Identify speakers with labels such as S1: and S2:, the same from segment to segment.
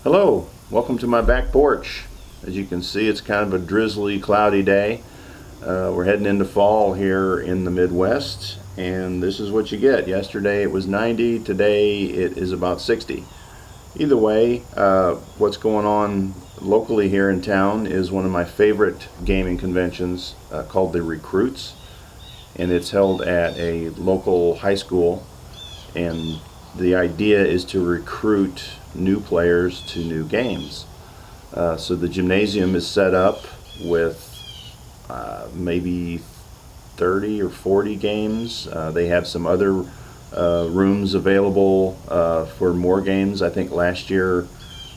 S1: Hello, welcome to my back porch. As you can see, it's kind of a drizzly, cloudy day. We're heading into fall here in the Midwest, and this is what you get. Yesterday it was 90, today it is about 60. Either way, what's going on locally here in town is one of my favorite gaming conventions called the Recruits, and it's held at a local high school, and the idea is to recruit new players to new games. So the gymnasium is set up with maybe 30 or 40 games. They have some other rooms available for more games. I think last year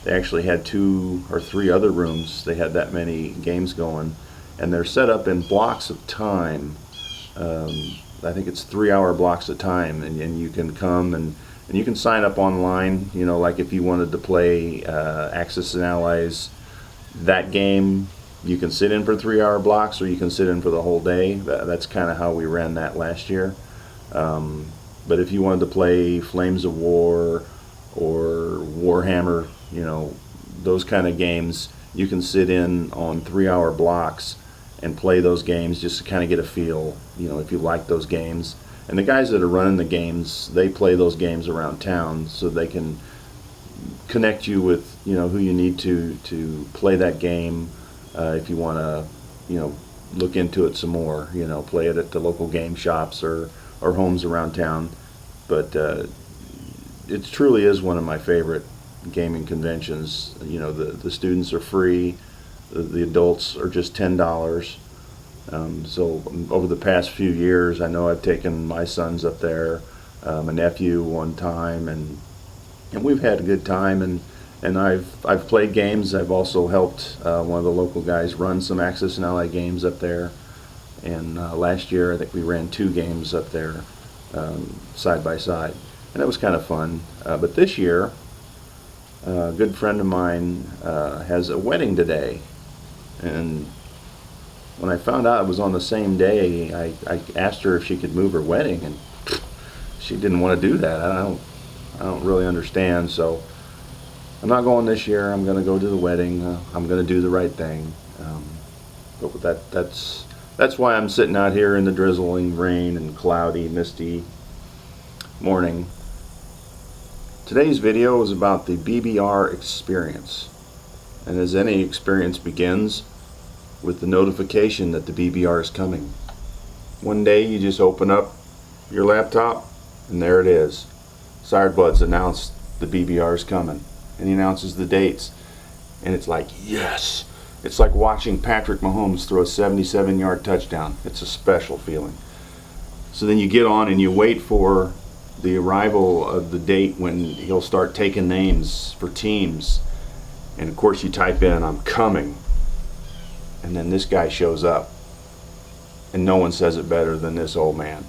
S1: they actually had 2 or 3 other rooms. They had that many games going, and they're set up in blocks of time. I think it's 3-hour blocks of time, and you can come and you can sign up online, you know, like if you wanted to play Axis and Allies, that game, you can sit in for 3-hour blocks or you can sit in for the whole day. That's kind of how we ran that last year. But if you wanted to play Flames of War or Warhammer, you know, those kind of games, you can sit in on 3-hour blocks and play those games just to kind of get a feel, you know, if you like those games. And the guys that are running the games, they play those games around town so they can connect you with, you know, who you need to play that game. If you want to, you know, look into it some more, you know, play it at the local game shops or homes around town. But it truly is one of my favorite gaming conventions. You know, the students are free, the adults are just $10. So over the past few years, I know I've taken my sons up there, my nephew one time, and we've had a good time. And I've played games. I've also helped one of the local guys run some Axis and Ally games up there. And last year, I think we ran 2 games up there side by side, and that was kind of fun. But this year, a good friend of mine has a wedding today, and when I found out it was on the same day, I asked her if she could move her wedding, and she didn't want to do that. I don't really understand, so I'm not going this year. I'm going to go to the wedding. I'm going to do the right thing. But that's why I'm sitting out here in the drizzling rain and cloudy, misty morning. Today's video is about the BBR experience, and as any experience begins, with the notification that the BBR is coming. One day you just open up your laptop and there it is. Siredblood's announced the BBR is coming, and he announces the dates, and it's like, yes! It's like watching Patrick Mahomes throw a 77-yard touchdown. It's a special feeling. So then you get on and you wait for the arrival of the date when he'll start taking names for teams, and of course you type in, I'm coming. And then this guy shows up, and no one says it better than this old man.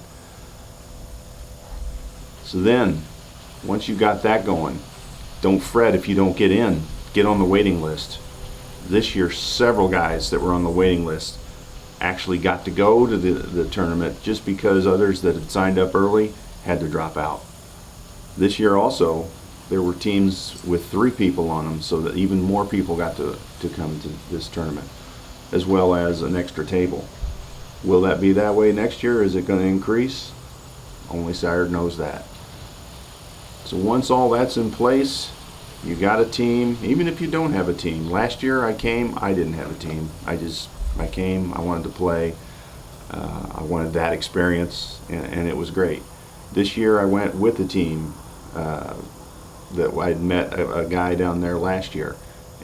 S1: So then, once you got that going, don't fret if you don't get in. Get on the waiting list. This year, several guys that were on the waiting list actually got to go to the tournament just because others that had signed up early had to drop out. This year also, there were teams with 3 people on them, so that even more people got to come to this tournament, as well as an extra table. Will that be that way next year? Is it going to increase? Only Sired knows that. So once all that's in place, you got a team, even if you don't have a team. Last year I came, I didn't have a team. I came, I wanted to play, I wanted that experience, and it was great. This year I went with a team that I'd met a guy down there last year,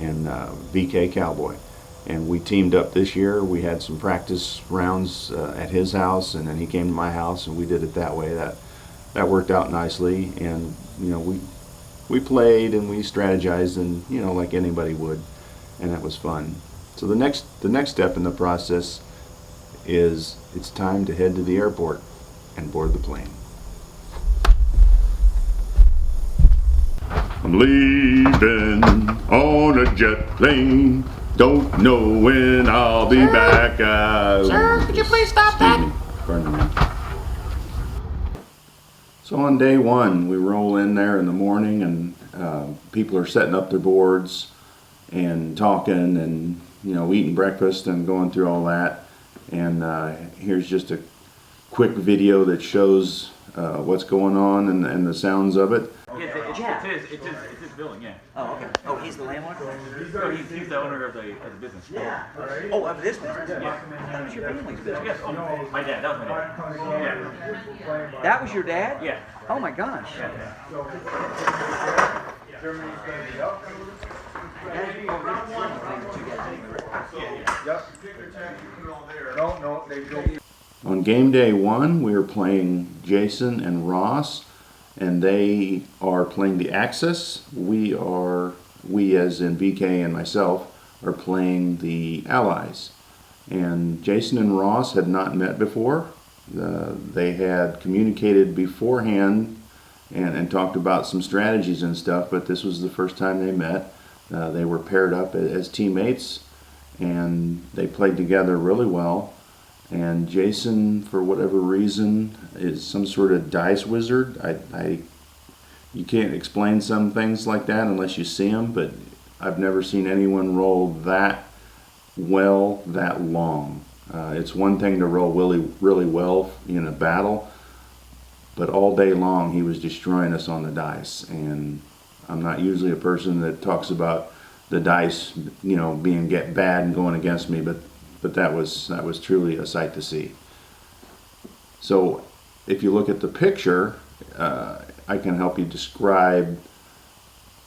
S1: and VK Cowboy. And we teamed up this year. We had some practice rounds at his house, and then he came to my house, and we did it that way. That worked out nicely, and you know, we played and we strategized, and you know, like anybody would, and that was fun. So the next step in the process is it's time to head to the airport and board the plane. I'm leaving on a jet plane. Don't know when I'll be back.
S2: Sir, could you please stop that?
S1: Pardon me. So on day one, we roll in there in the morning, and people are setting up their boards and talking and eating breakfast and going through all that. And here's just a quick video that shows what's going on and the sounds of it.
S2: It's his building, yeah.
S3: Oh, okay. Oh, he's the landlord?
S2: He's the owner of the business.
S3: Yeah. Oh, of this business?
S2: Yeah.
S3: That was your family's business.
S2: Yes, my dad. That was my dad. Yeah.
S3: That was your dad?
S2: Yeah.
S3: Oh my gosh.
S1: On game day 1, we were playing Jason and Ross, and they are playing the Axis. We as in BK and myself, are playing the Allies. And Jason and Ross had not met before. They had communicated beforehand and talked about some strategies and stuff, but this was the first time they met. They were paired up as teammates, and they played together really well. And Jason, for whatever reason, is some sort of dice wizard. You can't explain some things like that unless you see them, but I've never seen anyone roll that well that long. It's one thing to roll really well in a battle, but all day long he was destroying us on the dice. And I'm not usually a person that talks about the dice, being bad and going against me, but that was truly a sight to see. So if you look at the picture, I can help you describe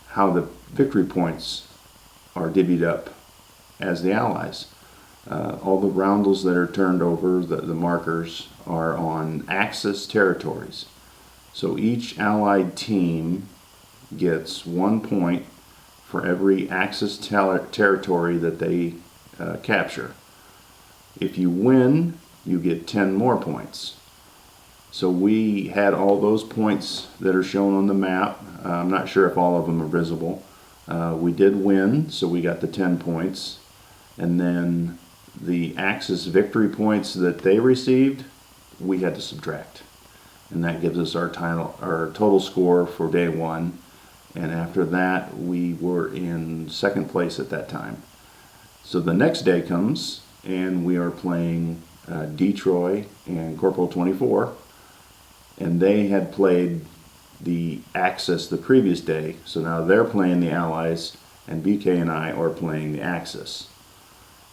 S1: how the victory points are divvied up as the Allies. All the roundels that are turned over, the markers, are on Axis territories. So each Allied team gets 1 point for every Axis territory that they capture. If you win, you get 10 more points. So we had all those points that are shown on the map. I'm not sure if all of them are visible. We did win, so we got the 10 points. And then the Axis victory points that they received, we had to subtract. And that gives us our total score for day 1. And after that, we were in second place at that time. So the next day comes, and we are playing Detroit and Corporal 24. And they had played the Axis the previous day, so now they're playing the Allies, and BK and I are playing the Axis.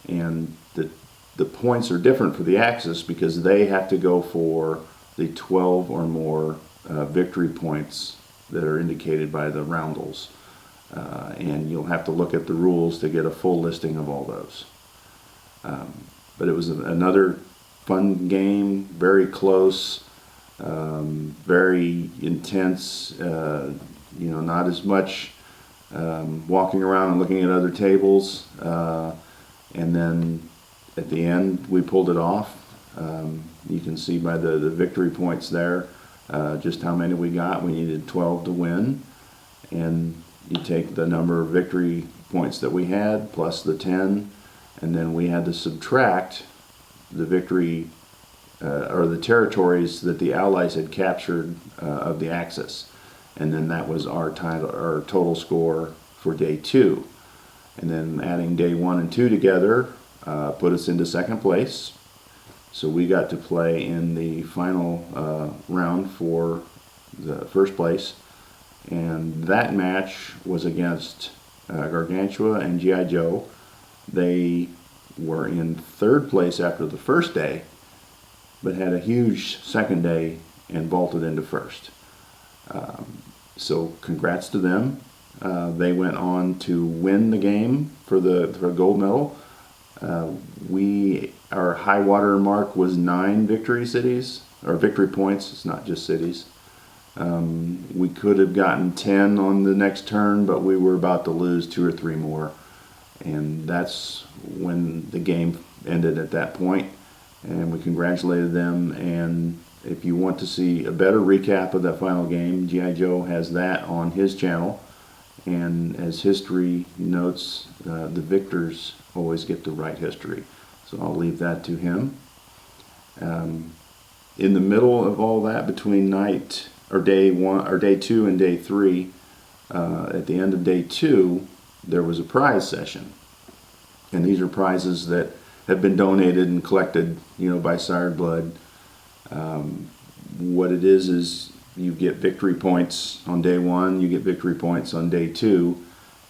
S1: And the points are different for the Axis because they have to go for the 12 or more victory points that are indicated by the roundels. And you'll have to look at the rules to get a full listing of all those. But it was another fun game, very close. Very intense, not as much walking around and looking at other tables. And then at the end, we pulled it off. You can see by the victory points there just how many we got. We needed 12 to win. And you take the number of victory points that we had plus the 10, and then we had to subtract the victory or the territories that the Allies had captured of the Axis. And then that was our total score for day 2. And then adding day 1 and 2 together put us into second place. So we got to play in the final round for the first place. And that match was against Gargantua and G.I. Joe. They were in third place after the first day, but had a huge second day and vaulted into first. So congrats to them. They went on to win the game for the gold medal. Our high water mark was 9 victory points. It's not just cities. We could have gotten 10 on the next turn, but we were about to lose 2 or 3 more. And that's when the game ended at that point. And we congratulated them. And if you want to see a better recap of that final game, G.I. Joe has that on his channel. And as history notes, the victors always get to write history. So I'll leave that to him. In the middle of all that, between day 2 and day 3, At the end of day 2, there was a prize session. And these are prizes that have been donated and collected, by Sired Blood. What it is you get victory points on day 1, you get victory points on day 2,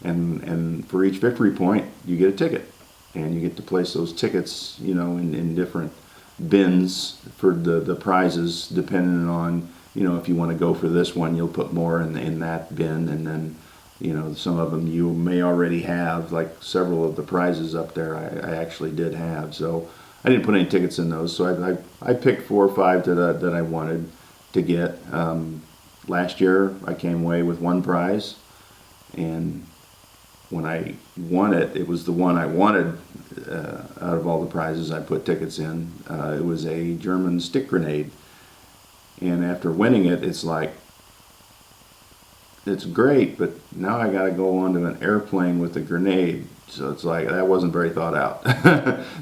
S1: and for each victory point, you get a ticket. And you get to place those tickets, in different bins for the prizes, depending on, if you want to go for this one, you'll put more in that bin, and then, some of them you may already have, like several of the prizes up there I actually did have. So I didn't put any tickets in those, so I picked 4 or 5 that I wanted to get. Last year I came away with 1 prize, and when I won it, it was the one I wanted out of all the prizes I put tickets in. It was a German stick grenade. And after winning it, it's like, it's great, but now I got to go onto an airplane with a grenade. So it's like, that wasn't very thought out.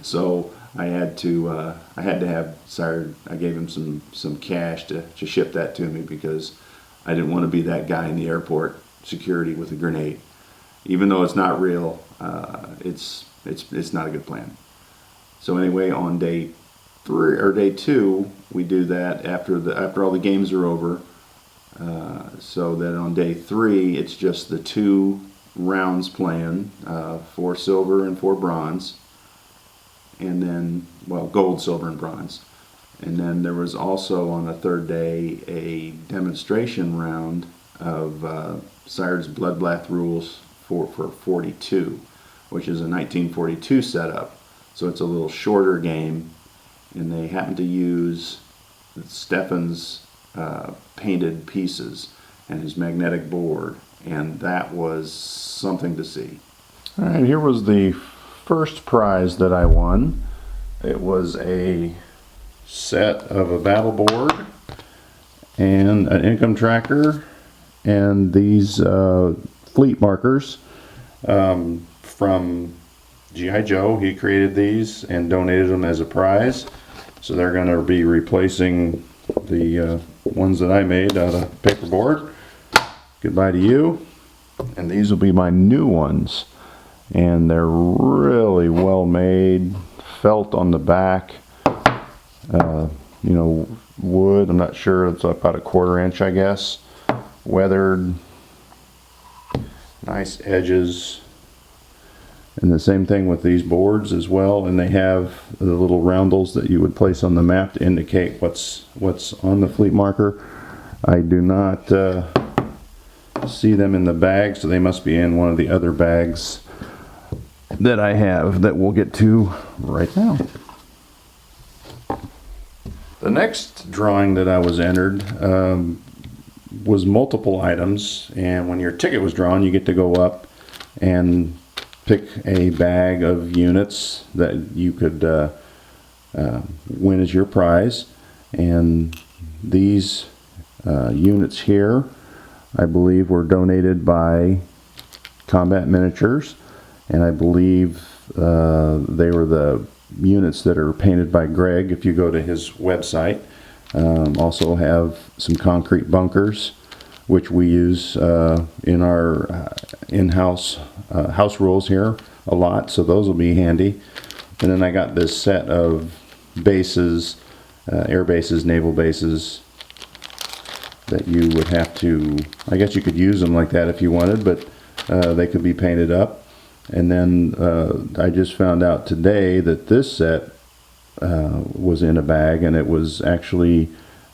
S1: So I had to have Sired, I gave him some cash to ship that to me, because I didn't want to be that guy in the airport security with a grenade. Even though it's not real, it's not a good plan. So anyway, on day 3 or day 2, we do that after all the games are over. So that on day 3, it's just the 2 rounds playing, 4 silver and 4 bronze, and then, well, gold, silver, and bronze. And then there was also on the 3rd day a demonstration round of Sired's Bloodbath rules for 42, which is a 1942 setup. So it's a little shorter game, and they happen to use Stefan's painted pieces and his magnetic board, and that was something to see. All right, here was the first prize that I won. It was a set of a battle board and an income tracker and these fleet markers from G.I. Joe. He created these and donated them as a prize. So they're going to be replacing the ones that I made out of paperboard. Goodbye to you. And these will be my new ones. And they're really well made. Felt on the back. Wood. I'm not sure. It's about a 1/4 inch, I guess. Weathered. Nice edges. And the same thing with these boards as well, and they have the little roundels that you would place on the map to indicate what's on the fleet marker. I do not see them in the bag, so they must be in one of the other bags that I have that we'll get to right now. The next drawing that I was entered was multiple items, and when your ticket was drawn, you get to go up and pick a bag of units that you could win as your prize. And these units here, I believe, were donated by Combat Miniatures, and I believe they were the units that are painted by Greg if you go to his website. Also have some concrete bunkers, which we use in our in-house house rules here a lot, so those will be handy. And then I got this set of bases, air bases, naval bases, that you would have to, I guess you could use them like that if you wanted, but they could be painted up. And then I just found out today that this set was in a bag, and it was actually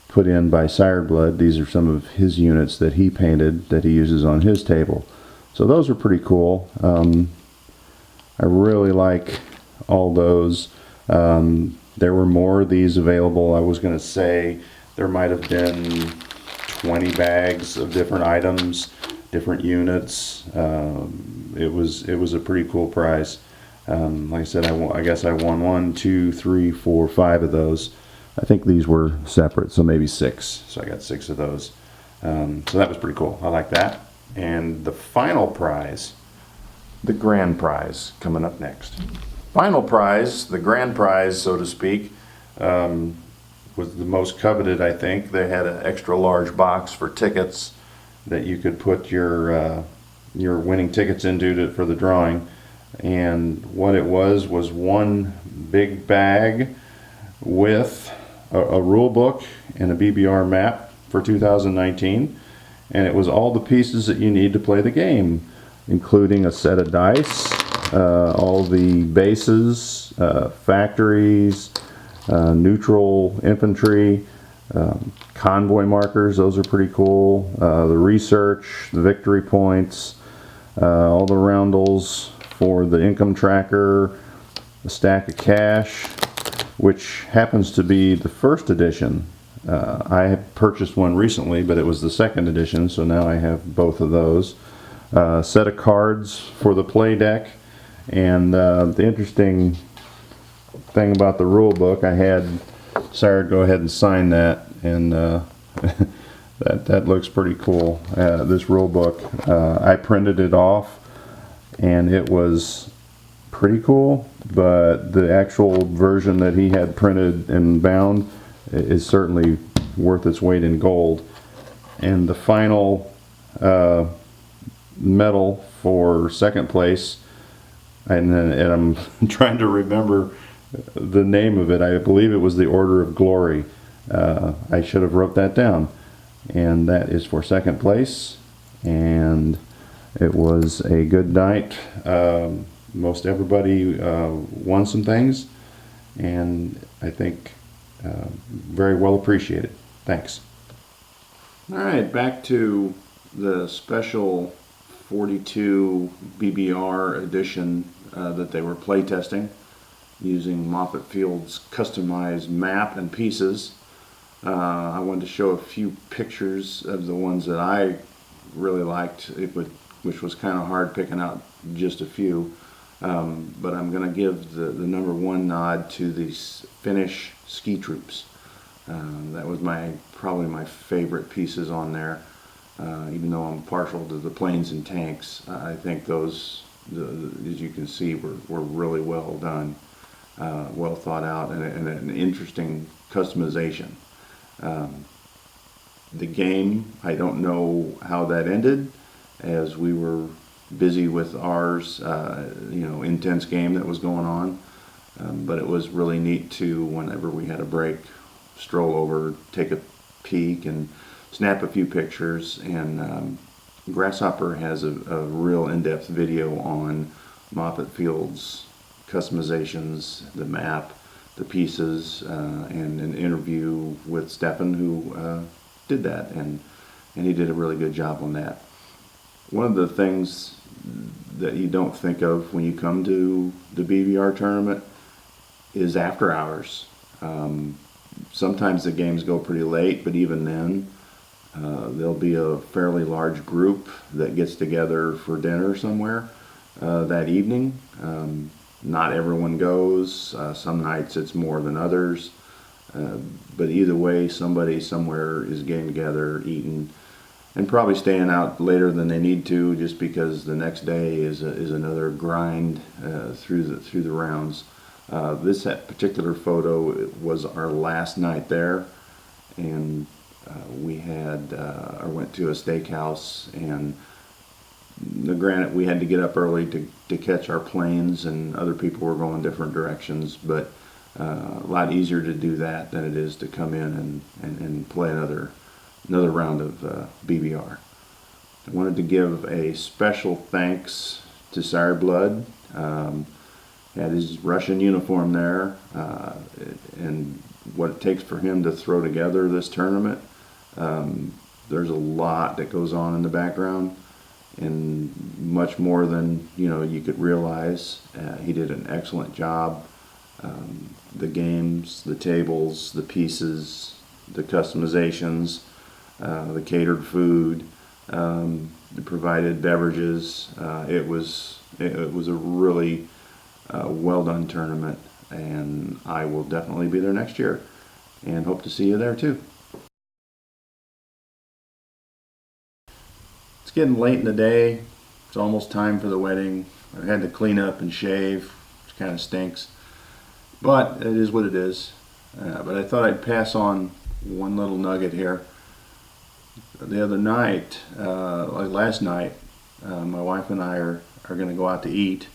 S1: put in by Sired Blood. These are some of his units that he painted that he uses on his table. So those are pretty cool. I really like all those. There were more of these available. I was going to say there might have been 20 bags of different items, different units. It was a pretty cool prize. Like I said, I guess I won 1, 2, 3, 4, 5 of those. I think these were separate, so maybe 6. So I got 6 of those. So that was pretty cool. I like that. And the final prize, the grand prize, coming up next. Final prize, the grand prize, so to speak, was the most coveted, I think. They had an extra large box for tickets, that you could put your winning tickets into for the drawing. And what it was one big bag with a rule book and a BBR map for 2019, and it was all the pieces that you need to play the game, including a set of dice, all the bases, factories, neutral infantry, convoy markers. Those are pretty cool. The research, the victory points, all the roundels for the income tracker, a stack of cash, which happens to be the first edition. I have purchased one recently, but it was the second edition, so now I have both of those. Set of cards for the play deck, and the interesting thing about the rule book, I had Sarah go ahead and sign that, and that looks pretty cool. This rule book, I printed it off, and it was pretty cool, but the actual version that he had printed and bound is certainly worth its weight in gold. And the final medal for second place, and I'm trying to remember the name of it. I believe it was the Order of Glory. I should have wrote that down. And that is for second place. And it was a good night. Most everybody won some things, and I think very well appreciated. Thanks. All right, back to the special 42 BBR edition that they were playtesting using Moffett Field's customized map and pieces. I wanted to show a few pictures of the ones that I really liked, which was kind of hard picking out just a few. But I'm going to give the number one nod to the Finnish ski troops. That was probably my favorite pieces on there. Even though I'm partial to the planes and tanks, I think those, as you can see, were really well done, well thought out, and an interesting customization. The game, I don't know how that ended, as we were busy with ours, intense game that was going on. But it was really neat to, whenever we had a break, stroll over, take a peek, and snap a few pictures. And Grasshopper has a real in-depth video on Moffett Field's customizations, the map, the pieces, and an interview with Stefan, who did that, and he did a really good job on that. One of the things that you don't think of when you come to the BBR tournament is after hours. Sometimes the games go pretty late, but even then, there'll be a fairly large group that gets together for dinner somewhere that evening. Not everyone goes. Some nights it's more than others. But either way, somebody somewhere is getting together, eating, and probably staying out later than they need to, just because the next day is another grind through the rounds. This particular photo was our last night there, and we went to a steakhouse, and granted we had to get up early to catch our planes, and other people were going different directions, but a lot easier to do that than it is to come in and play another round of BBR. I wanted to give a special thanks to Sire Blood. Had his Russian uniform there, and what it takes for him to throw together this tournament. There's a lot that goes on in the background, and much more than you could realize. He did an excellent job. The games, the tables, the pieces, the customizations, the catered food, the provided beverages. It was a really well done tournament, and I will definitely be there next year, and hope to see you there too. It's getting late in the day. It's almost time for the wedding. I had to clean up and shave, which kind of stinks, but it is what it is. But I thought I'd pass on one little nugget here. the other night, like last night, my wife and I are going to go out to eat,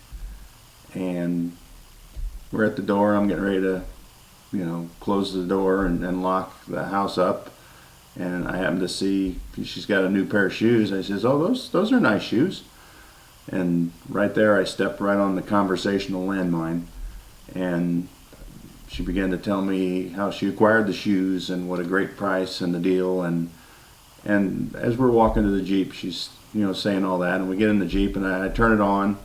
S1: and we're at the door. I'm getting ready to, close the door and lock the house up. And I happen to see she's got a new pair of shoes. I says, "Oh, those are nice shoes." And right there, I stepped right on the conversational landmine, and she began to tell me how she acquired the shoes and what a great price and the deal. And as we're walking to the Jeep, she's saying all that, and we get in the Jeep, and I turn it on,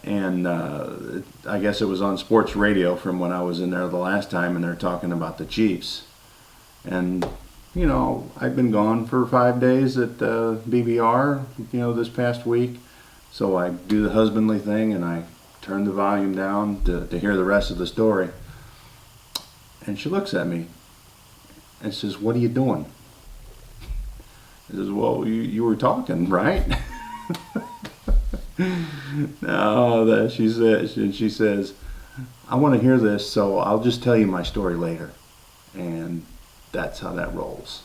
S1: and I guess it was on sports radio from when I was in there the last time, and they're talking about the Jeeps. And I've been gone for 5 days at BBR, this past week. So I do the husbandly thing, and I turn the volume down to hear the rest of the story. And she looks at me and says, "What are you doing?" I says, "Well, you were talking, right?" No, she says, "I want to hear this, so I'll just tell you my story later." And that's how that rolls.